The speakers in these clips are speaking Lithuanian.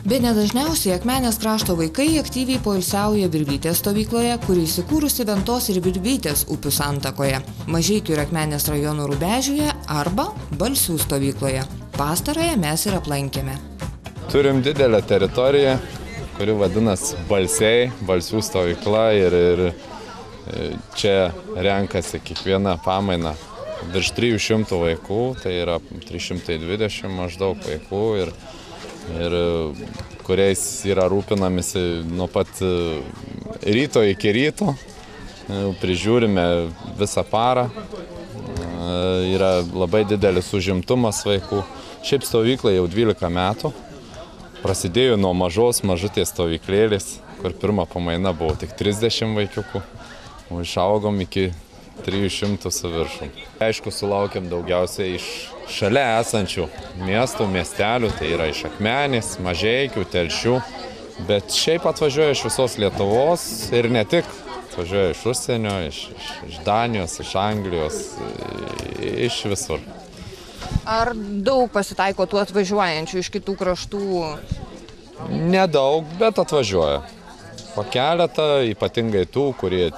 Bene dažniausiai Akmenės krašto vaikai aktyviai poilsiauja Virvytės stovykloje, kuri įsikūrusi Ventos ir Virvytės upių santakoje, Mažeikių ir Akmenės rajonų Rubežiuje arba Balsių stovykloje. Pastarąją mes ir aplankėme. Turim didelę teritoriją, kuri vadinasi Balsiai, Balsių stovykla ir čia renkasi kiekviena pamaina virš 300 vaikų, tai yra 320 maždaug vaikų ir kuriais yra rūpinamisi nuo pat ryto iki ryto, prižiūrime visą parą, yra labai didelis užimtumas vaikų. Šiaip stovykla jau 12 metų, prasidėjo nuo mažutės stovyklėlės, kur pirma pamaina buvo tik 30 vaikiukų, o išaugom iki 300 su viršum. Aišku, sulaukiam daugiausiai iš šalia esančių miestų, miestelių, tai yra iš Akmenės, Mažeikių, Telšių, bet šiaip atvažiuoja iš visos Lietuvos ir ne tik, atvažiuoja iš užsienio, iš Danijos, iš Anglijos, iš visur. Ar daug pasitaiko tų atvažiuojančių iš kitų kraštų? Nedaug, bet atvažiuoja. Po keletą, ypatingai tų, kurie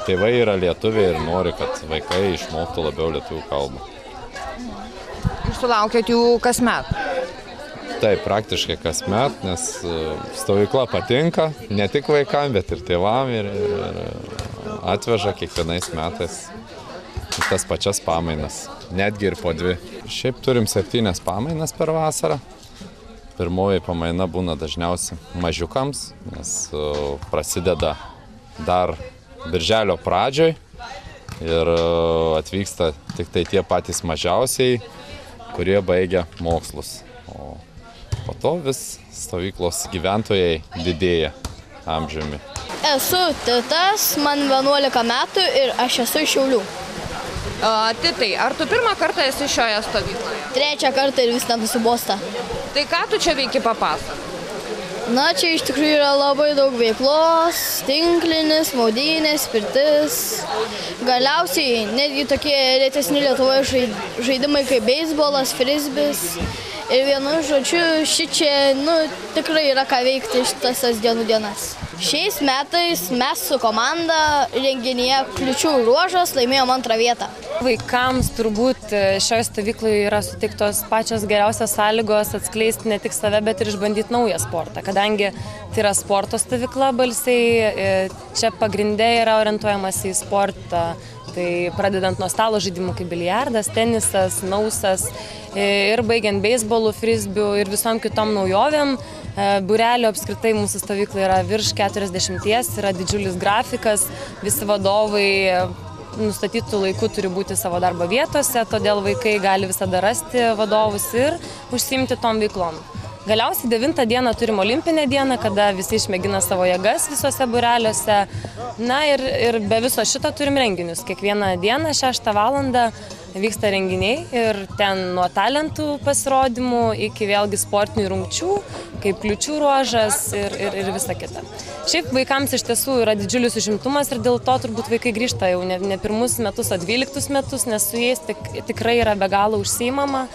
tėvai yra lietuviai ir nori, kad vaikai išmoktų labiau lietuvių kalbą. Jūs sulaukėt jų kasmet? Taip, praktiškai kasmet, nes stovykla patinka, ne tik vaikam, bet ir tėvam ir atveža kiekvienais metais tas pačias pamainas, netgi ir po 2. Šiaip turim 7 pamainas per vasarą. Pirmoji pamaina būna dažniausiai mažiukams, nes prasideda dar birželio pradžioj ir atvyksta tik tai tie patys mažiausiai, kurie baigia mokslus. O po to vis stovyklos gyventojai didėja amžiumi. Esu Titas, man 11 metų ir aš esu iš Šiaulių. Titai, ar tu pirmą kartą esi šioje stovykloje? 3 kartą ir vis nenusibosta. Tai ką tu čia veiki, papasakok? Na, čia iš tikrųjų yra labai daug veiklos, tinklinis, maudynės, pirtis. Galiausiai netgi tokie retesni Lietuvoje žaidimai kaip beisbolas, frisbis. Ir vienu žodžiu, šičia tikrai yra ką veikti šitas dienų dienas. Šiais metais mes su komanda renginyje Kliučių ruožas laimėjom 2 vietą. Vaikams turbūt šioje stovykloje yra suteiktos pačios geriausios sąlygos atskleisti ne tik save, bet ir išbandyti naują sportą. Kadangi tai yra sporto stovykla Balsiai, čia pagrindė yra orientuojamas į sportą. Tai pradedant nuo stalo žaidimų kaip biliardas, tenisas, nausas ir baigiant beisbolu, frisbiu ir visom kitom naujovėm. Būrelių apskritai mūsų stovykla yra virš 40, yra didžiulis grafikas, visi vadovai nustatytų laikų turi būti savo darbo vietose, todėl vaikai gali visada rasti vadovus ir užsiimti tom veiklom. Galiausiai 9 dieną turim olimpinę dieną, kada visi išmėgina savo jėgas visose būreliuose. Na ir be viso šito turim renginius. Kiekvieną dieną 6 valandą vyksta renginiai ir ten nuo talentų pasirodymų iki vėlgi sportinių rungčių, kaip Kliučių ruožas ir visa kita. Šiaip vaikams iš tiesų yra didžiulis užimtumas ir dėl to turbūt vaikai grįžta jau ne 1 metus, o 12 metus, nes su jais tikrai yra be galo užsiimama.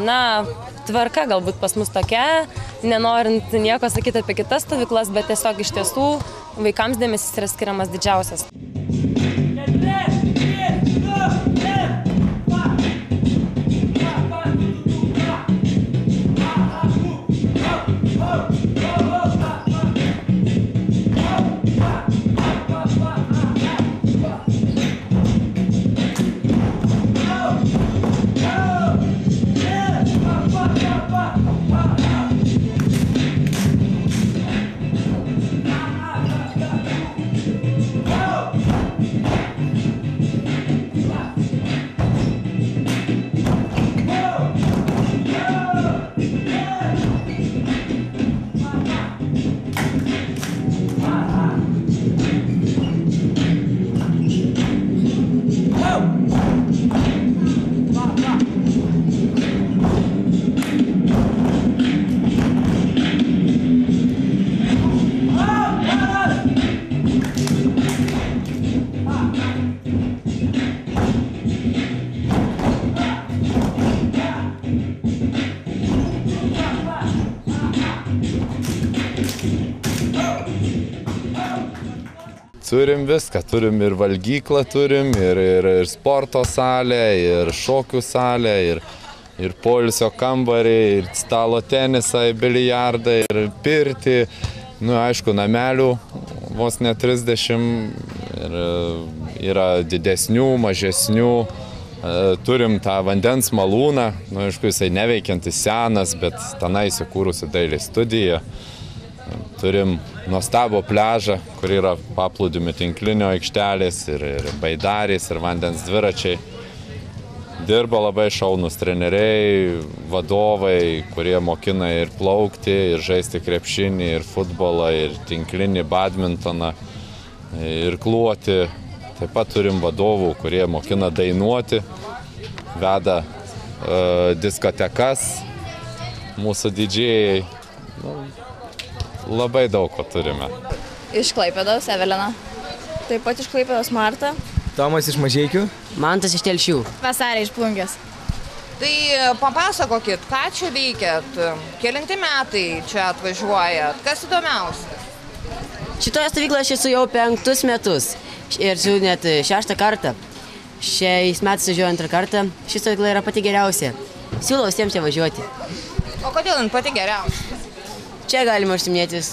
Na, tvarka galbūt pas mus tokia, nenorint nieko sakyti apie kitas stovyklas, bet tiesiog iš tiesų vaikams dėmesys yra skiriamas didžiausias. Turim viską, turim ir valgyklą, turim, ir sporto salę, ir šokių salę, ir poilsio kambarį, ir stalo tenisą, ir biliardą, ir pirtį. Nu, aišku, namelių vos ne 30, ir yra didesnių, mažesnių. Turim tą vandens malūną, nu, aišku, jisai neveikiantis senas, bet tenai įsikūrusi dailės studija. Turim nuostabų pliažą, kur yra paplūdimių tinklinio aikštelės, ir baidarės, ir vandens dviračiai. Dirba labai šaunūs treneriai, vadovai, kurie mokina ir plaukti, ir žaisti krepšinį, ir futbolą, ir tinklinį, badmintoną, ir kluoti. Taip pat turim vadovų, kurie mokina dainuoti, veda diskotekas, mūsų didžėjai. Labai daug ko turime. Iš Klaipėdos Evelina. Taip pat iš Klaipėdos Marta. Tomas iš Mažeikių. Mantas iš Telšių. Vasarė iš Plungės. Tai papasakokit, ką čia veikiat, kelinti metai čia atvažiuojat, kas įdomiausia? Šitoje stovykloje aš esu jau 5 metus ir esu net 6 kartą. Šiais metais važiuoju 2 kartą. Ši stovykla yra pati geriausia. Siūlau visiems čia važiuoti. O kodėl jin pati geriausia? Čia galima užsiminėtis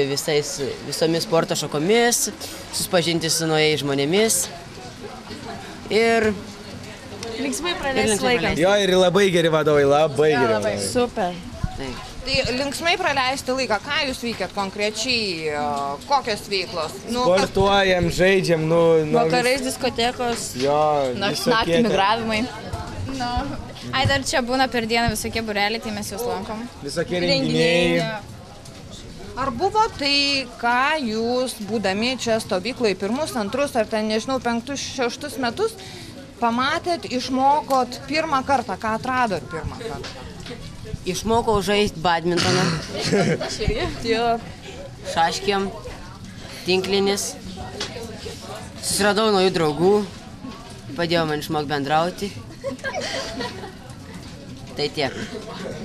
visomis sporto šakomis, susipažinti su naujais žmonėmis ir Linksmai praleisti laiką. Jo, ir labai geri vadovai, labai geri vadovai. Super. Tai linksmai praleisti laiką, ką jūs veikiat konkrečiai, kokios veiklos? Sportuojam, žaidžiam, Vakarais diskotekos, naktį migravimai. Ai, dar čia būna per dieną visokie būreliai, tai mes juos lankom. Visokie renginiai. Ar buvo tai, ką jūs, būdami čia stovyklai 1, 2 ar ten, nežinau, 5, 6 metus, pamatėt, išmokot pirmą kartą, ką atradot pirmą kartą? išmokau žaisti badmintoną. Šaškiam, tinklinis. Susiradau naujų draugų, padėjo man išmokti bendrauti. Tai tiek.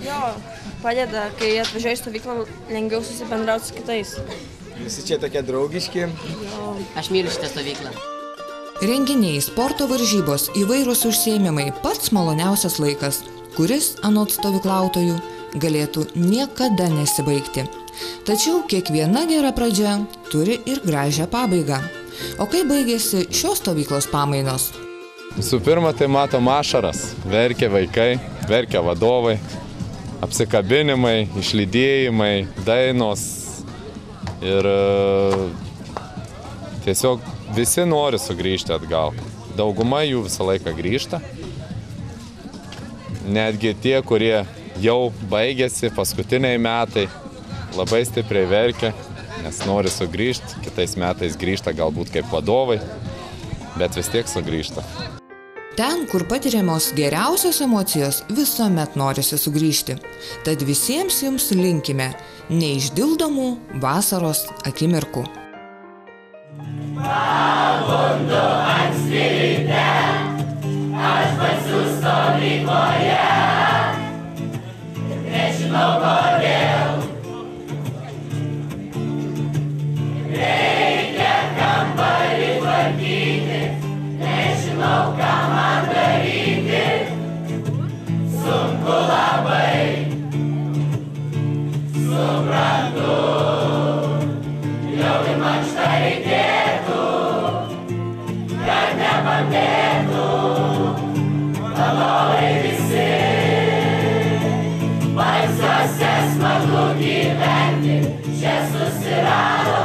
Jo, padeda, kai atvažiuoji į stovyklą, lengviau susibendrauti su kitais. Visi čia tokie draugiški. Jo. Aš myliu šitą stovyklą. Renginiai, sporto varžybos, įvairūs užsiėmimai – pats maloniausias laikas, kuris, anot stovyklautojų, galėtų niekada nesibaigti. Tačiau kiekviena gera pradžia turi ir gražią pabaigą. O kai baigėsi šios stovyklos pamainos? Visų pirma, tai matom ašaras. Verkia vaikai, verkia vadovai, apsikabinimai, išlydėjimai, dainos. Ir tiesiog visi nori sugrįžti atgal. Dauguma jų visą laiką grįžta. Netgi tie, kurie jau baigėsi, paskutiniai metai, labai stipriai verkia, nes nori sugrįžti. Kitais metais grįžta galbūt kaip vadovai, bet vis tiek sugrįžta. Ten, kur patiriamos geriausios emocijos, visuomet norisi sugrįžti. Tad visiems jums linkime neišdildomų vasaros akimirkų. Pabundu anksti ryte, aš pasiu stovykloje. Nežinau kodėl. Reikia kambarį tvarkyti, nežinau ką man daryti. Sunku labai, suprantu, jau ir man štai reikėtų, kad nepabėgtų vadovai visi. Baisiuose smagu gyventi, čia susirado